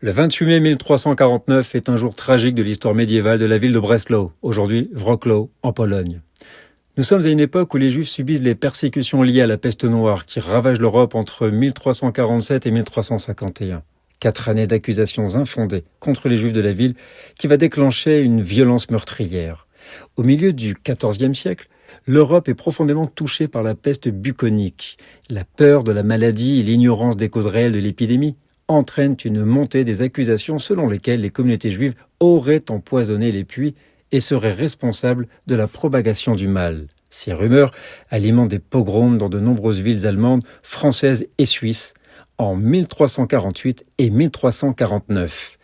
Le 28 mai 1349 est un jour tragique de l'histoire médiévale de la ville de Breslau, aujourd'hui Wrocław, en Pologne. Nous sommes à une époque où les Juifs subissent les persécutions liées à la peste noire qui ravage l'Europe entre 1347 et 1351. 4 années d'accusations infondées contre les Juifs de la ville qui va déclencher une violence meurtrière. Au milieu du XIVe siècle, l'Europe est profondément touchée par la peste bucolique. La peur de la maladie et l'ignorance des causes réelles de l'épidémie entraînent une montée des accusations selon lesquelles les communautés juives auraient empoisonné les puits et seraient responsables de la propagation du mal. Ces rumeurs alimentent des pogroms dans de nombreuses villes allemandes, françaises et suisses en 1348 et 1349.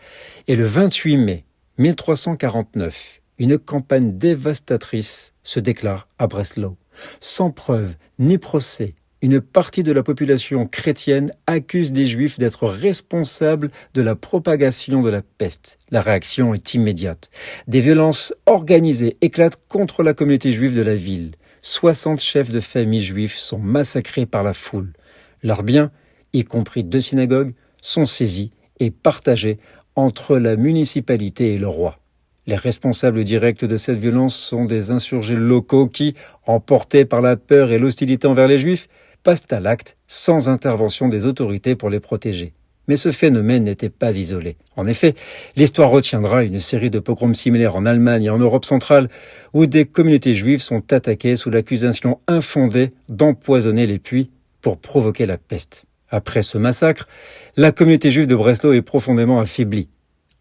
Et le 28 mai 1349, une campagne dévastatrice se déclare à Breslau. Sans preuve ni procès, une partie de la population chrétienne accuse les Juifs d'être responsables de la propagation de la peste. La réaction est immédiate. Des violences organisées éclatent contre la communauté juive de la ville. 60 chefs de famille juifs sont massacrés par la foule. Leurs biens, y compris 2 synagogues, sont saisis et partagés entre la municipalité et le roi. Les responsables directs de cette violence sont des insurgés locaux qui, emportés par la peur et l'hostilité envers les Juifs, passent à l'acte sans intervention des autorités pour les protéger. Mais ce phénomène n'était pas isolé. En effet, l'histoire retiendra une série de pogroms similaires en Allemagne et en Europe centrale, où des communautés juives sont attaquées sous l'accusation infondée d'empoisonner les puits pour provoquer la peste. Après ce massacre, la communauté juive de Breslau est profondément affaiblie.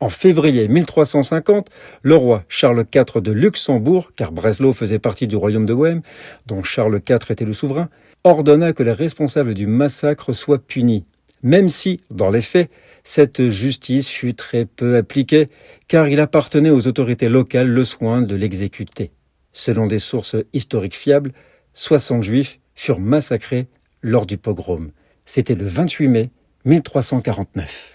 En février 1350, le roi Charles IV de Luxembourg, car Breslau faisait partie du royaume de Bohême, dont Charles IV était le souverain, ordonna que les responsables du massacre soient punis, même si, dans les faits, cette justice fut très peu appliquée, car il appartenait aux autorités locales le soin de l'exécuter. Selon des sources historiques fiables, 60 juifs furent massacrés lors du pogrom. C'était le 28 mai 1349.